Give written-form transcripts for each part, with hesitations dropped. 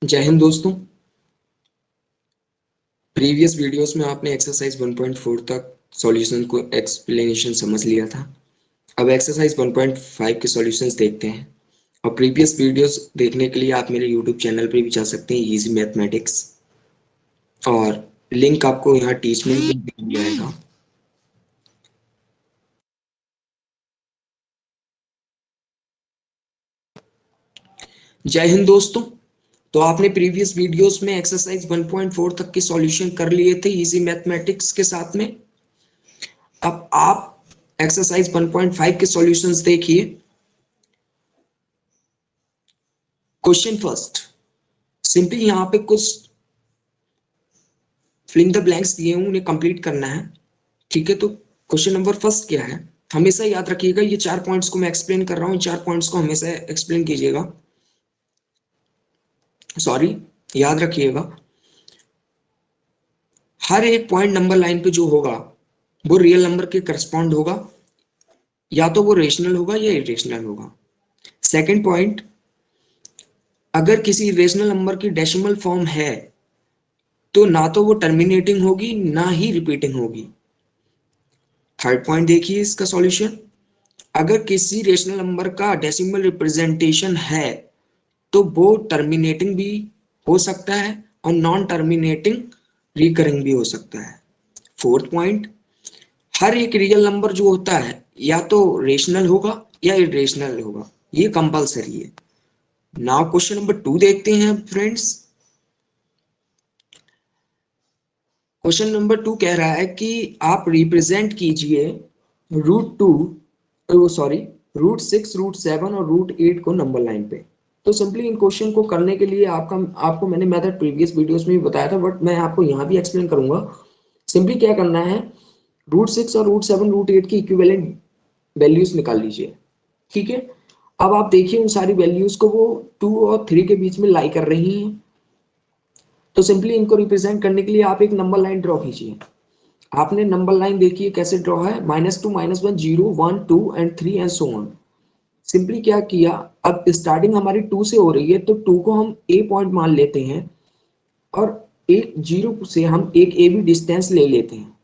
जय हिंद दोस्तों। Previous videos में आपने एक्सरसाइज 1.4 तक सॉल्यूशन को एक्सप्लेनेशन समझ लिया था। अब एक्सरसाइज 1.5 के सॉल्यूशंस देखते हैं। और प्रीवियस वीडियोस देखने के लिए आप मेरे यूट्यूब चैनल पर भी जा सकते हैं, इजी मैथमेटिक्स, और लिंक आपको यहाँ टीच में भी मिल जाएगा। जय हिंद दोस्तों। तो आपने प्रीवियस वीडियोस में एक्सरसाइज 1.4 तक के सॉल्यूशन कर लिए थे इजी मैथमेटिक्स के साथ में। अब आप एक्सरसाइज 1.5 के सॉल्यूशंस देखिए। क्वेश्चन फर्स्ट, सिंपली यहाँ पे कुछ फिलिंग द ब्लैंक्स दिए हैं, उन्हें कंप्लीट करना है। ठीक है, तो क्वेश्चन नंबर फर्स्ट क्या है, हमेशा याद रखिएगा, ये 4 पॉइंट्स को मैं एक्सप्लेन कर रहा हूँ, 4 पॉइंट्स को हमेशा एक्सप्लेन कीजिएगा, सॉरी, याद रखिएगा। हर एक पॉइंट नंबर लाइन पे जो होगा वो रियल नंबर के करस्पॉन्ड होगा, या तो वो रेशनल होगा या इरेशनल होगा। सेकंड पॉइंट, अगर किसी रेशनल नंबर की डेसिमल फॉर्म है तो ना तो वो टर्मिनेटिंग होगी ना ही रिपीटिंग होगी। थर्ड पॉइंट देखिए इसका सॉल्यूशन, अगर किसी रेशनल नंबर का डेसिमल रिप्रेजेंटेशन है तो वो टर्मिनेटिंग भी हो सकता है और नॉन टर्मिनेटिंग रिकरिंग भी हो सकता है। फोर्थ पॉइंट, हर एक रियल नंबर जो होता है या तो रेशनल होगा या इरेशनल होगा, ये कंपलसरी है। नाउ क्वेश्चन नंबर 2 देखते हैं फ्रेंड्स। क्वेश्चन नंबर 2 कह रहा है कि आप रिप्रेजेंट कीजिए रूट 6, रूट 7 और रूट 8 को नंबर लाइन पे। तो सिंपली इन क्वेश्चन को करने के लिए आपको मैंने मेथड प्रीवियस वीडियोस में भी बताया था, बट मैं आपको यहाँ भी एक्सप्लेन करूंगा। सिंपली क्या करना है, रूट 6 और रूट 7 रूट 8 की इक्विवेलेंट वैल्यूज निकाल लीजिए। ठीक है, अब आप देखिए उन सारी वैल्यूज को वो 2 और 3 के बीच में लाई कर रही हैं। तो सिंपली इनको रिप्रेजेंट करने के लिए आप एक नंबर लाइन ड्रॉ कीजिए। आपने नंबर लाइन देखिए कैसे ड्रॉ है, -2 -1 0 1 2 and 3 and so on. Simply क्या किया, अब स्टार्टिंग हमारी 2 से हो रही है तो 2 को हम ए पॉइंट मान लेते हैं और एक 0 से हम एक ए बी डिस्टेंस ले लेते हैं,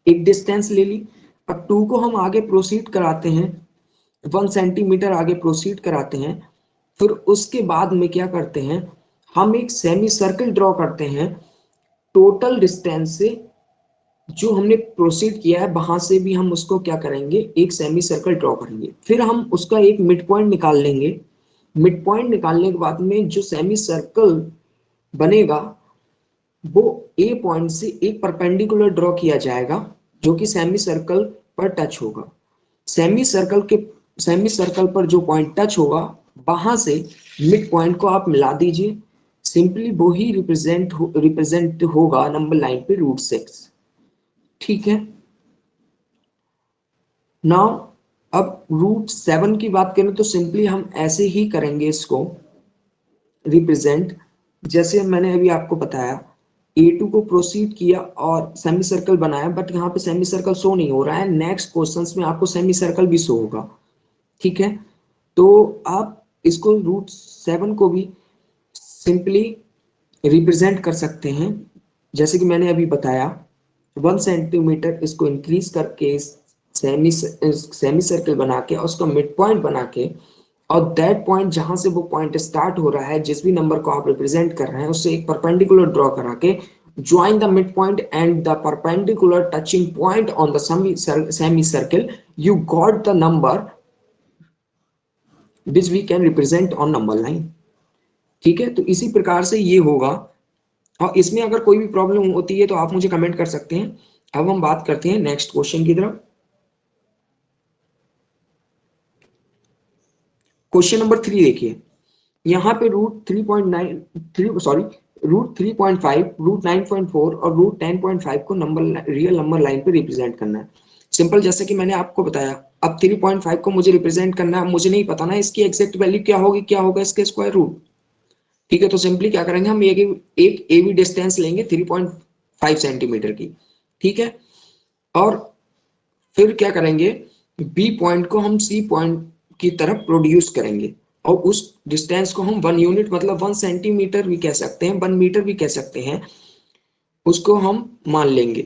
एक डिस्टेंस ले ली। अब 2 को हम आगे प्रोसीड कराते हैं, 1 सेंटीमीटर आगे प्रोसीड कराते हैं। फिर उसके बाद में क्या करते हैं, हम एक सेमी सर्कल ड्रॉ करते हैं टोटल डिस्टेंस से जो हमने प्रोसीड किया है वहां से भी हम उसको क्या करेंगे, एक सेमी सर्कल ड्रॉ करेंगे। फिर हम उसका एक मिड पॉइंट निकाल लेंगे। मिड पॉइंट निकालने के बाद में जो सेमी सर्कल बनेगा वो ए पॉइंट से एक परपेंडिकुलर ड्रॉ किया जाएगा जो कि सेमी सर्कल पर टच होगा। सेमी सर्कल पर जो पॉइंट टच होगा वहां से मिड पॉइंट को आप मिला दीजिए। सिंपली वो ही रिप्रेजेंट होगा नंबर लाइन पे रूट 6। ठीक है, नाउ अब रूट 7 की बात करें तो सिंपली हम ऐसे ही करेंगे इसको रिप्रेजेंट, जैसे मैंने अभी आपको बताया। A2 को प्रोसीड किया और सेमी सर्कल बनाया, बट यहाँ पे सेमी सर्कल शो नहीं हो रहा है। नेक्स्ट क्वेश्चंस में आपको सेमी सर्कल भी शो होगा। ठीक है, तो आप इसको रूट 7 को भी सिंपली रिप्रेजेंट कर सकते हैं, जैसे कि मैंने अभी बताया। 1 सेंटीमीटर इसको इंक्रीज करके सेमी सर्कल बना के और उसका मिड पॉइंट बना के, और दैट पॉइंट जहां से वो पॉइंट स्टार्ट हो रहा है, जिस भी नंबर को आप रिप्रेजेंट कर रहे हैं, उससे एक परपेंडिकुलर ड्रॉ करा के join the mid point and the perpendicular touching point on the semi circle, you got the number which we can represent on number line. ठीक है, तो इसी प्रकार से ये होगा। और इसमें अगर कोई भी प्रॉब्लम होती है तो आप मुझे कमेंट कर सकते हैं। अब हम बात करते हैं नेक्स्ट क्वेश्चन की तरफ। क्वेश्चन नंबर 3 देखिए, यहाँ पे रूट 3.5, रूट 9.4 और रूट 10.5 को रियल नंबर लाइन पे रिप्रेजेंट करना है। सिंपल, जैसे कि मैंने आपको बताया। अब 3.5 को मुझे रिप्रेजेंट करना है, मुझे नहीं पता ना इसकी एग्जैक्ट वैल्यू क्या होगी, क्या होगा इसके स्क्वायर रूट। ठीक है, तो सिंपली क्या करेंगे, हम एक ए बी डिस्टेंस लेंगे 3.5 सेंटीमीटर की। ठीक है, और फिर क्या करेंगे, बी पॉइंट को हम सी पॉइंट की तरफ प्रोड्यूस करेंगे। और उस डिस्टेंस को हम 1 यूनिट मतलब 1 सेंटीमीटर भी कह सकते हैं, 1 मीटर भी कह सकते हैं, उसको हम मान लेंगे।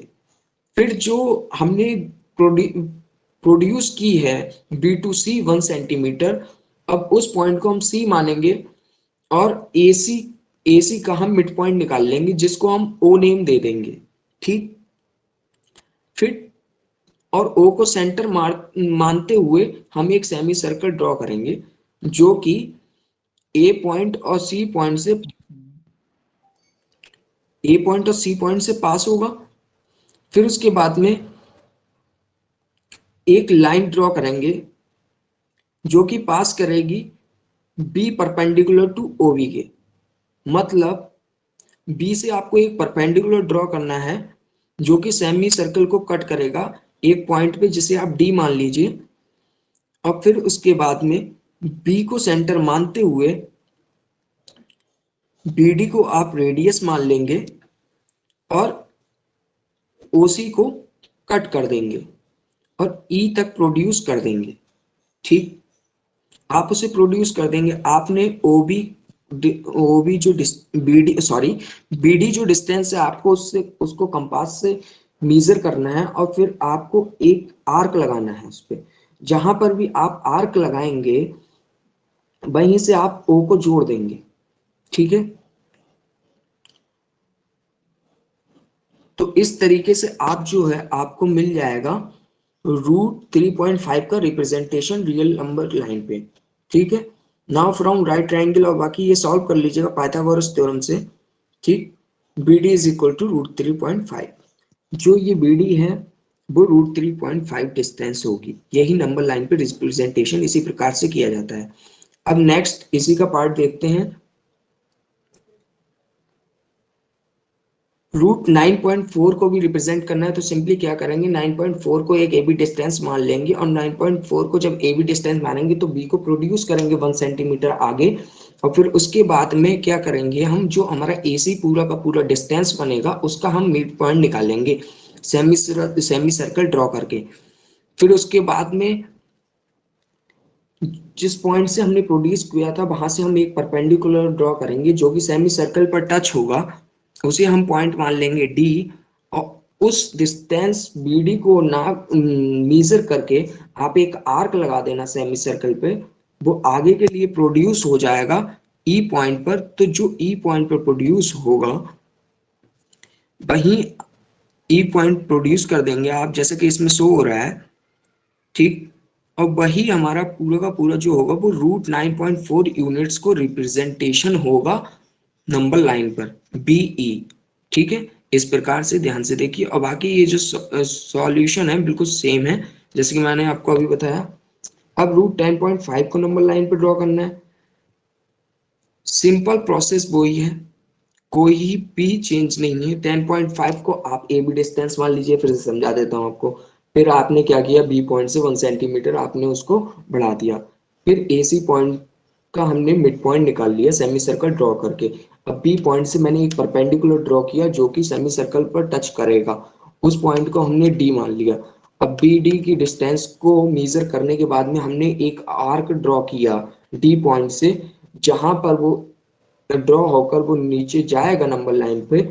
फिर जो हमने प्रोड्यूस की है बी टू सी 1 सेंटीमीटर, अब उस पॉइंट को हम सी मानेंगे और एसी एसी का हम मिड पॉइंट निकाल लेंगे जिसको हम ओ नेम दे देंगे। ठीक, फिर और ओ को सेंटर मानते हुए हम एक सेमी सर्कल ड्रॉ करेंगे जो कि ए पॉइंट और सी पॉइंट से पास होगा। फिर उसके बाद में एक लाइन ड्रॉ करेंगे जो कि पास करेगी B perpendicular to O B के, मतलब बी से आपको एक परपेंडिकुलर ड्रॉ करना है जो कि सेमी सर्कल को कट करेगा एक पॉइंट पे जिसे आप डी मान लीजिए। और फिर उसके बाद में बी को सेंटर मानते हुए बीडी को आप रेडियस मान लेंगे और ओसी को कट कर देंगे और ई तक प्रोड्यूस कर देंगे। ठीक, आप उसे प्रोड्यूस कर देंगे। आपने ओबी जो बीडी सॉरी बीडी जो डिस्टेंस है आपको उससे उसको कंपास से मेजर करना है और फिर आपको एक आर्क लगाना है उस पर। जहां पर भी आप आर्क लगाएंगे वहीं से आप ओ को जोड़ देंगे। ठीक है, तो इस तरीके से आप जो है आपको मिल जाएगा √3.5 का रिप्रेजेंटेशन रियल नंबर लाइन पे। ठीक है, नाउ फ्रॉम राइट ट्रायंगल और बाकी ये सॉल्व कर लीजिएगा पाइथागोरस थ्योरम से। ठीक, BD इज इक्वल टू √3.5, जो ये BD है वो √3.5 डिस्टेंस होगी। यही नंबर लाइन पे रिप्रेजेंटेशन इसी प्रकार से किया जाता है। अब नेक्स्ट इसी का पार्ट देखते हैं। √9.4 को भी रिप्रेजेंट करना है तो सिंपली क्या करेंगे, 9.4 को एक AB डिस्टेंस मान लेंगे और 9.4 को जब AB डिस्टेंस मानेंगे तो B को प्रोड्यूस करेंगे 1 सेंटीमीटर आगे। और फिर उसके बाद में क्या करेंगे, हम जो हमारा AC पूरा का पूरा डिस्टेंस बनेगा उसका हम मिड पॉइंट निकालेंगे सेमी सर्कल ड्रॉ करके। फिर उसके बाद में जिस पॉइंट से हमने प्रोड्यूस किया था वहां से हम एक परपेंडिकुलर ड्रॉ करेंगे जो कि सेमी सर्कल पर टच होगा, उसे हम पॉइंट मान लेंगे डी। और उस डिस्टेंस बीडी को ना मेजर करके आप एक आर्क लगा देना सेमी सर्कल पे, वो आगे के लिए प्रोड्यूस हो जाएगा ई पॉइंट पर। तो जो ई पॉइंट पर प्रोड्यूस होगा वही ई पॉइंट प्रोड्यूस कर देंगे आप, जैसे कि इसमें शो हो रहा है। ठीक, और वही हमारा पूरा का पूरा जो होगा वो √9.4 यूनिट्स को रिप्रेजेंटेशन होगा नंबर लाइन पर बीई। ठीक है, इस प्रकार से ध्यान से देखिए। और बाकी ये जो सॉल्यूशन है बिल्कुल सेम है जैसे कि मैंने आपको अभी बताया। अब √10.5 को नंबर लाइन पर ड्रॉ करना है। सिंपल प्रोसेस वही है, कोई भी चेंज नहीं है। 10.5 को आप ए बी डिस्टेंस मान लीजिए, फिर से समझा देता हूँ आपको। फिर आपने क्या किया, बी पॉइंट से 1 सेंटीमीटर आपने उसको बढ़ा दिया। फिर ए सी पॉइंट का हमने मिड पॉइंट निकाल लिया सेमी सर्कल ड्रॉ करके। अब बी पॉइंट से मैंने एक परपेंडिकुलर ड्रॉ किया जो कि सेमी सर्कल पर टच करेगा, उस पॉइंट को हमने डी मान लिया। अब बी डी की डिस्टेंस को मेजर करने के बाद में हमने एक आर्क ड्रॉ किया डी पॉइंट से, जहां पर वो ड्रॉ होकर वो नीचे जाएगा नंबर लाइन पे।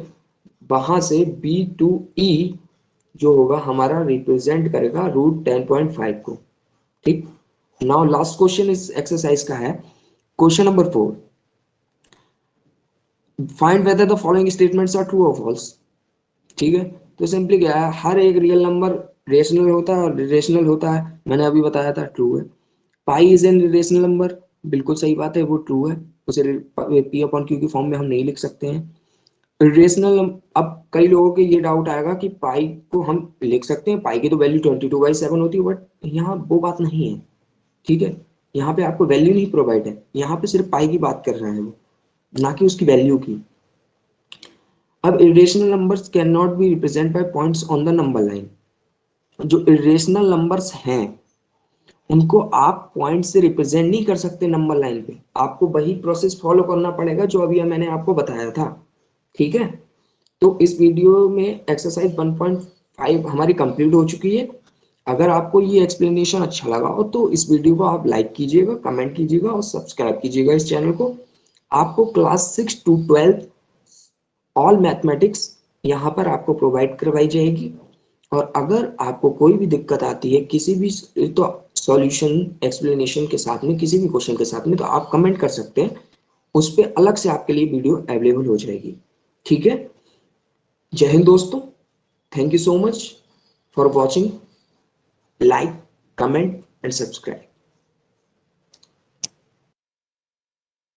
वहां से बी टू ई जो होगा हमारा रिप्रेजेंट करेगा √10.5 को। ठीक, नाउ लास्ट क्वेश्चन इस एक्सरसाइज का है question number 4, find whether the following statements are true और फॉल्स। ठीक है, तो सिंपली क्या है, हर एक रियल नंबर रेशनल होता है और रेशनल होता है, मैंने अभी बताया था ट्रू है। Pi is an rational number, बिल्कुल सही बात है, वो ट्रू है। उसे पी अपॉन क्यू की फॉर्म में हम नहीं लिख सकते हैं। रेशनल, अब कई लोगों के ये डाउट आएगा कि पाई को हम लिख सकते हैं, पाई की तो वैल्यू 22/7 होती है, बट यहाँ वो बात नहीं है। ठीक है, यहाँ पे आपको वैल्यू नहीं प्रोवाइड है, यहाँ पे सिर्फ पाई की बात कर रहे हैं वो, ना कि उसकी वैल्यू की। अब irrational numbers can not be represent by points on the number line. जो इरेशनल नंबर्स हैं उनको आप पॉइंट से रिप्रेजेंट नहीं कर सकते नंबर लाइन पे, आपको वही प्रोसेस फॉलो करना पड़ेगा जो अभी मैंने आपको बताया था। ठीक है, तो इस वीडियो में एक्सरसाइज 1.5 हमारी कंप्लीट हो चुकी है। अगर आपको ये एक्सप्लेनेशन अच्छा लगा हो तो इस वीडियो को आप लाइक कीजिएगा, कमेंट कीजिएगा और सब्सक्राइब कीजिएगा इस चैनल को। आपको क्लास 6 टू 12 ऑल मैथमेटिक्स यहाँ पर आपको प्रोवाइड करवाई जाएगी। और अगर आपको कोई भी दिक्कत आती है किसी भी तो सॉल्यूशन एक्सप्लेनेशन के साथ में, किसी भी क्वेश्चन के साथ में, तो आप कमेंट कर सकते हैं, उस पर अलग से आपके लिए वीडियो अवेलेबल हो जाएगी। ठीक है, जय हिंद दोस्तों, thank you so much for watching, like, comment and subscribe.